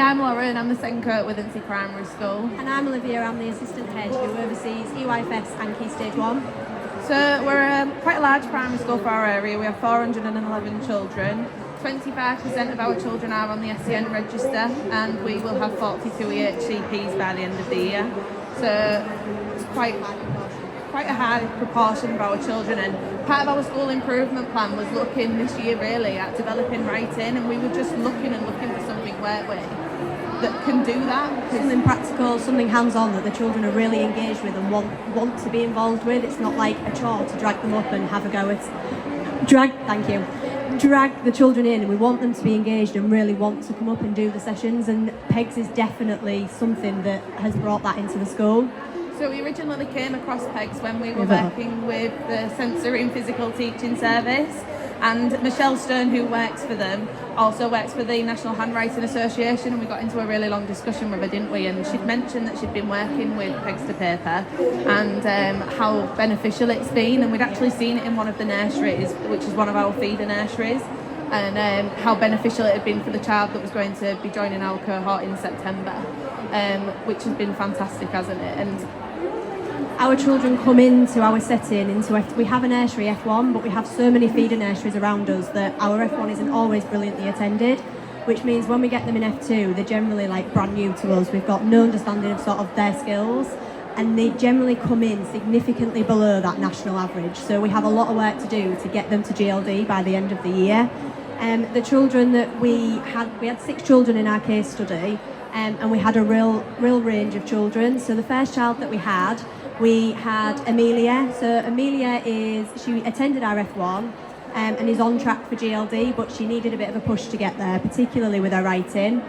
I'm Lauren, I'm the Senko at Withernsea Primary School. And I'm Olivia, I'm the assistant head who oversees EYFS and Key Stage 1. So we're quite a large primary school for our area. We have 411 children. 25% of our children are on the SEN register, and we will have 42 EHCPs by the end of the year. So it's quite a high proportion of our children, and part of our school improvement plan was looking this year really at developing writing, and we were just looking for something, weren't we, that can do that. Something practical, something hands-on that the children are really engaged with and want to be involved with. It's not like a chore to drag them up and have a go at drag the children in, and we want them to be engaged and really want to come up and do the sessions, and PEGS is definitely something that has brought that into the school. So we originally came across PEGS when we were working with the Sensory and Physical Teaching Service, and Michelle Stone, who works for them, also works for the National Handwriting Association, and we got into a really long discussion with her, didn't we? And she'd mentioned that she'd been working with PEGS to paper and how beneficial it's been, and we'd actually seen it in one of the nurseries, which is one of our feeder nurseries, and how beneficial it had been for the child that was going to be joining our cohort in September, which has been fantastic, hasn't it? And our children come into our setting, we have a nursery F1, but we have so many feeder nurseries around us that our F1 isn't always brilliantly attended, which means when we get them in F2, they're generally like brand new to us. We've got no understanding of sort of their skills, and they generally come in significantly below that national average. So we have a lot of work to do to get them to GLD by the end of the year. The children that we had 6 children in our case study, and we had a real range of children. So the first child that we had Amelia. So Amelia she attended our F1 and is on track for GLD, but she needed a bit of a push to get there, particularly with her writing.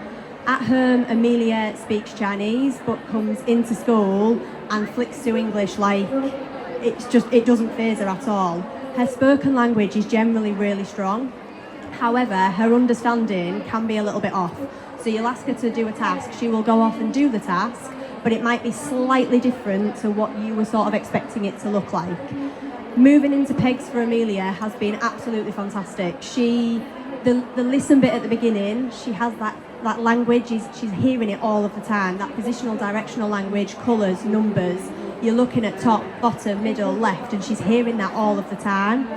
At home, Amelia speaks Chinese, but comes into school and flicks to English like it doesn't faze her at all. Her spoken language is generally really strong. However, her understanding can be a little bit off. So you'll ask her to do a task, she will go off and do the task, but it might be slightly different to what you were sort of expecting it to look like. Moving into PEGS for Amelia has been absolutely fantastic. The listen bit at the beginning, she has that language, she's hearing it all of the time, that positional directional language, colours, numbers. You're looking at top, bottom, middle, left, and she's hearing that all of the time.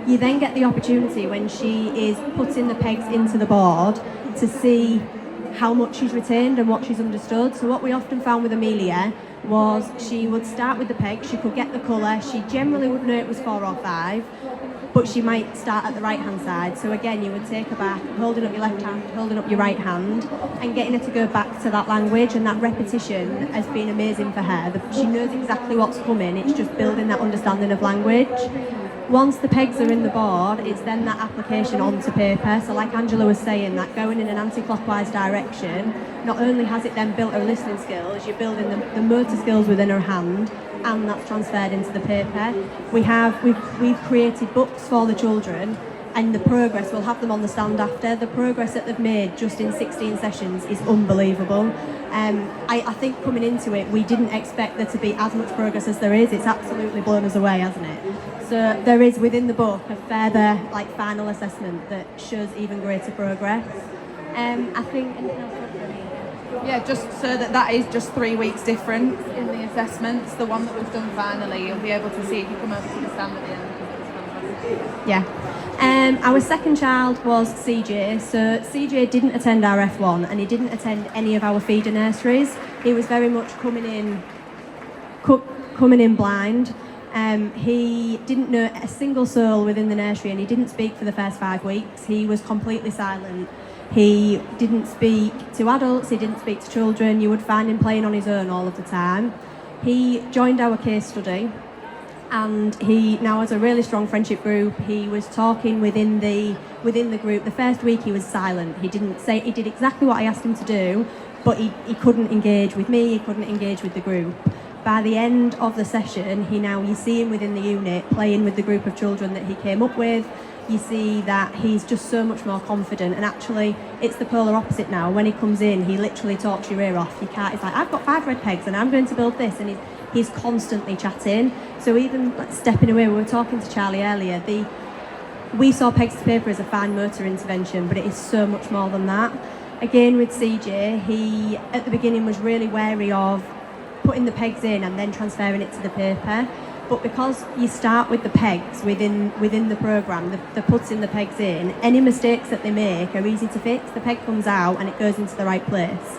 You then get the opportunity when she is putting the PEGS into the board to see how much she's retained and what she's understood. So what we often found with Amelia was she would start with the PEGS, she could get the colour, she generally would know it was 4 or 5, but she might start at the right hand side. So again, you would take her back, holding up your left hand, holding up your right hand, and getting her to go back to that language, and that repetition has been amazing for her. She knows exactly what's coming, it's just building that understanding of language. Once the PEGS are in the board, it's then that application onto paper. So like Angela was saying, that going in an anti-clockwise direction, not only has it then built her listening skills, you're building the motor skills within her hand, and that's transferred into the paper. We've created books for the children, and the progress, we'll have them on the stand after. The progress that they've made just in 16 sessions is unbelievable. I think coming into it, we didn't expect there to be as much progress as there is. It's absolutely blown us away, hasn't it? So there is within the book a further final assessment that shows even greater progress. I think anything else for me? Yeah, just so that is just 3 weeks difference in the assessments. The one that we've done finally, you'll be able to see if you come over to the stand at the end, because it was fantastic. Yeah. Our second child was CJ. So CJ didn't attend our F1, and he didn't attend any of our feeder nurseries. He was very much coming in blind. He didn't know a single soul within the nursery, and he didn't speak for the first 5 weeks. He was completely silent. He didn't speak to adults, he didn't speak to children. You would find him playing on his own all of the time. He joined our case study, and he now has a really strong friendship group. He was talking within the group. The first week he was silent. He did exactly what I asked him to do, but he couldn't engage with me, he couldn't engage with the group. By the end of the session, you see him within the unit playing with the group of children that he came up with. You see that he's just so much more confident, and actually it's the polar opposite now. When he comes in, he literally talks your ear off. He's like, I've got 5 red pegs and I'm going to build this, and he's constantly chatting. So even stepping away, we were talking to Charlie earlier, we saw PEGS to paper as a fine motor intervention, but it is so much more than that. Again with CJ, he at the beginning was really wary of putting the pegs in and then transferring it to the paper. But because you start with the pegs within the programme, they're putting the pegs in, any mistakes that they make are easy to fix. The peg comes out and it goes into the right place.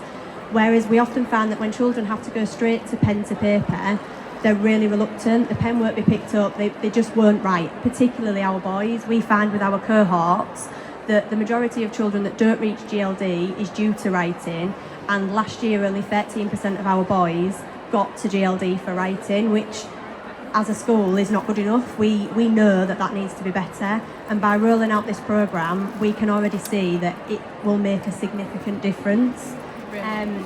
Whereas we often find that when children have to go straight to pen to paper, they're really reluctant. The pen won't be picked up, they just won't write, particularly our boys. We find with our cohorts that the majority of children that don't reach GLD is due to writing, and last year only 13% of our boys got to GLD for writing, which as a school is not good enough. We know that needs to be better, and by rolling out this programme we can already see that it will make a significant difference.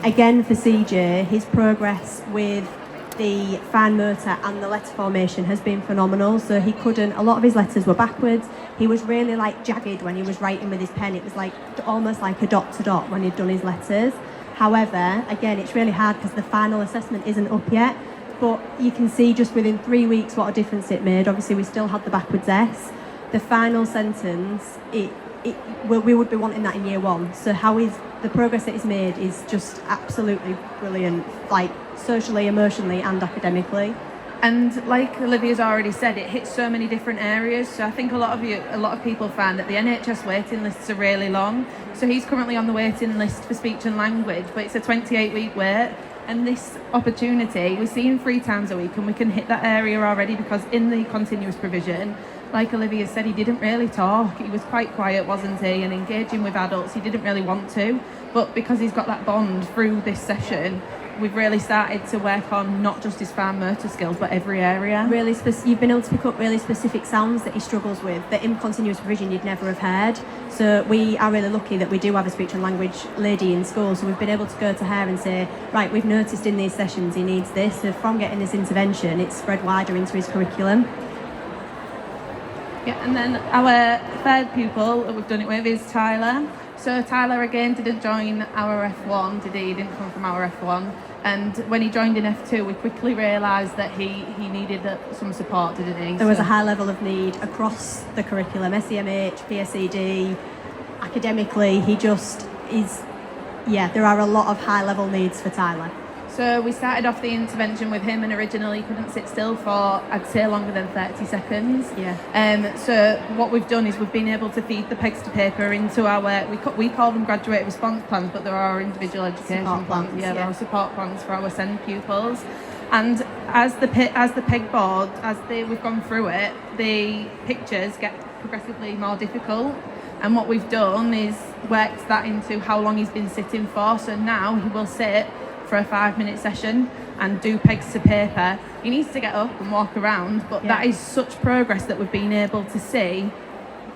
Again for CJ, his progress with the fine motor and the letter formation has been phenomenal. So he couldn't, a lot of his letters were backwards. He was really like jagged when he was writing with his pen. It was like almost like a dot to dot when he'd done his letters. However, again, it's really hard because the final assessment isn't up yet, but you can see just within 3 weeks what a difference it made. Obviously we still had the backwards S. The final sentence, we would be wanting that in year one. So the progress that he's made is just absolutely brilliant, like socially, emotionally and academically. And like Olivia's already said, it hits so many different areas. So I think a lot of people find that the NHS waiting lists are really long. So he's currently on the waiting list for speech and language, but it's a 28-week wait. And this opportunity, we see him 3 times a week, and we can hit that area already because in the continuous provision, like Olivia said, he didn't really talk. He was quite quiet, wasn't he? And engaging with adults, he didn't really want to. But because he's got that bond through this session, we've really started to work on not just his fine motor skills, but every area. Really, you've been able to pick up really specific sounds that he struggles with that in continuous provision you'd never have heard. So we are really lucky that we do have a speech and language lady in school. So we've been able to go to her and say, right, we've noticed in these sessions he needs this. So from getting this intervention, it's spread wider into his curriculum. Yeah, and then our third pupil that we've done it with is Tyler. So Tyler again didn't join our F1, did he? He didn't come from our F1. And when he joined in F2, we quickly realised that he needed some support, didn't he? There was a high level of need across the curriculum, SEMH, PSED, academically, he just is, there are a lot of high level needs for Tyler. So we started off the intervention with him, and originally he couldn't sit still for, I'd say, longer than 30 seconds. Yeah. So what we've done is we've been able to feed the pegs to paper into our, we call them graduate response plans, but there are individual education plans. There are support plans for our SEND pupils. And as the pegboard, we've gone through it, the pictures get progressively more difficult. And what we've done is worked that into how long he's been sitting for. So now he will sit for a 5-minute session and do pegs to paper. He needs to get up and walk around, but that is such progress that we've been able to see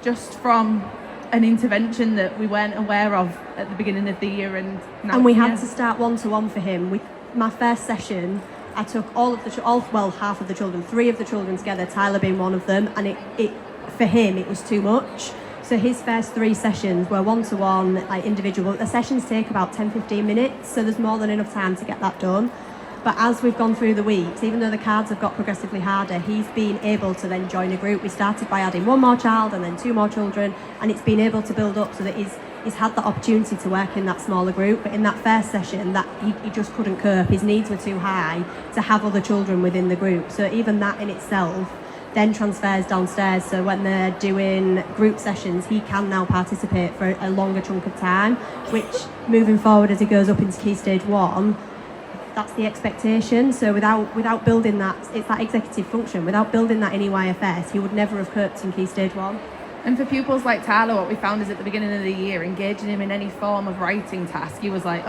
just from an intervention that we weren't aware of at the beginning of the year. And we had to start one-to-one for him. My first session, I took half of the children, 3 of the children together, Tyler being one of them, and it for him it was too much. So his first 3 sessions were one-to-one, like individual. The sessions take about 10-15 minutes, so there's more than enough time to get that done. But as we've gone through the weeks, even though the cards have got progressively harder, he's been able to then join a group. We started by adding 1 more child and then 2 more children, and it's been able to build up so that he's had that opportunity to work in that smaller group. But in that first session, that he just couldn't cope. His needs were too high to have other children within the group. So even that in itself then transfers downstairs, so when they're doing group sessions he can now participate for a longer chunk of time, which moving forward as he goes up into Key Stage 1, that's the expectation. So without building that, it's that executive function, without building that in EYFS he would never have coped in Key Stage 1. And for pupils like Tyler, what we found is at the beginning of the year, engaging him in any form of writing task, he was like,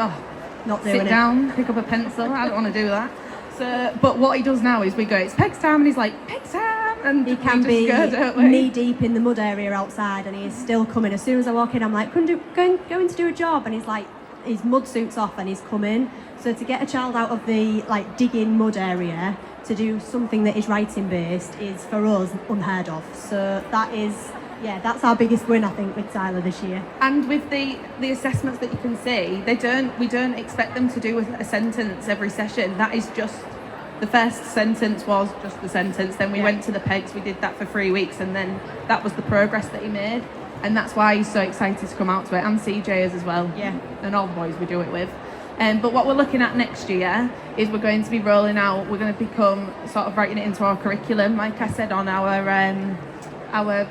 not doing it. Sit down, pick up a pencil, I don't want to do that. So, but what he does now is we go, it's pegs time, and he's like, pegs time! And he can be knee deep in the mud area outside, and he is still coming. As soon as I walk in, I'm like, going to do a job, and he's like, his mud suit's off, and he's coming. So to get a child out of the digging mud area to do something that is writing based is for us unheard of. So that is, that's our biggest win, I think, with Tyler this year. And with the assessments that you can see, we don't expect them to do a sentence every session. That is just, the first sentence was just the sentence. Then we went to the pegs, we did that for 3 weeks, and then that was the progress that he made. and that's why he's so excited to come out to it, and CJ is as well. Yeah. And all the boys we do it with. But what we're looking at next year is we're going to be rolling out, we're going to become sort of writing it into our curriculum, like I said, on our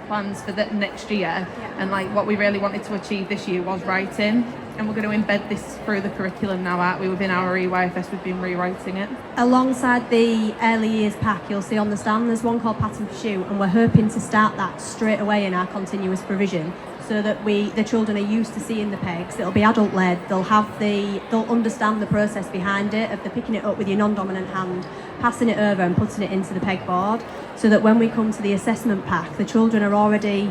plans for the next year. And like what we really wanted to achieve this year was writing, and we're going to embed this through the curriculum now, aren't we? Within our EYFS, we've been rewriting it. Alongside the early years pack, you'll see on the stand there's one called Pat and Pursue, and we're hoping to start that straight away in our continuous provision, so that the children are used to seeing the pegs. It'll be adult led. They'll understand the process behind it, of the picking it up with your non-dominant hand, passing it over and putting it into the pegboard, so that when we come to the assessment pack, the children are already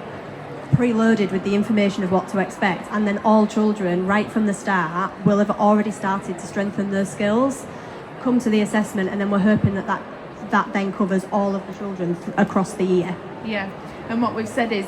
preloaded with the information of what to expect, and then all children right from the start will have already started to strengthen those skills, come to the assessment, and then we're hoping that then covers all of the children across the year. Yeah, and what we've said is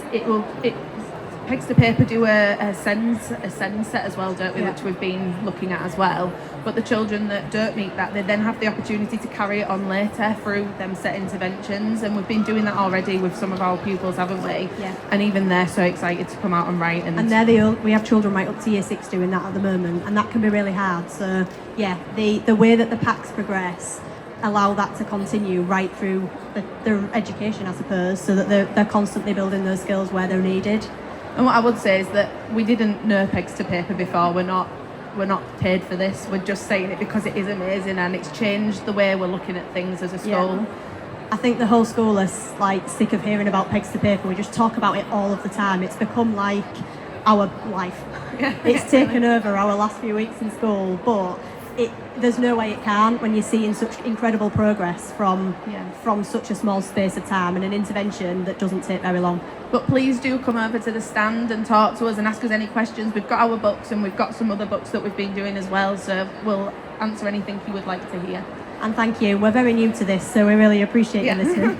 Pegs to Paper do a send set as well, don't we, which we've been looking at as well. But the children that don't meet that, they then have the opportunity to carry it on later through them set interventions, and we've been doing that already with some of our pupils, haven't we? Yeah. And even they're so excited to come out and write. And we have children right up to year 6 doing that at the moment, and that can be really hard. So yeah, the way that the packs progress allow that to continue right through their education, I suppose, so that they're constantly building those skills where they're needed. And what I would say is that we didn't know Pegs to Paper before. We're not paid for this. We're just saying it because it is amazing, and it's changed the way we're looking at things as a school. Yeah. I think the whole school is like sick of hearing about Pegs to Paper. We just talk about it all of the time. It's become like our life. It's taken over our last few weeks in school, but there's no way it can when you're seeing such incredible progress from such a small space of time, and an intervention that doesn't take very long. But please do come over to the stand and talk to us and ask us any questions. We've got our books, and we've got some other books that we've been doing as well, so we'll answer anything you would like to hear. And thank you. We're very new to this, so we really appreciate you listening.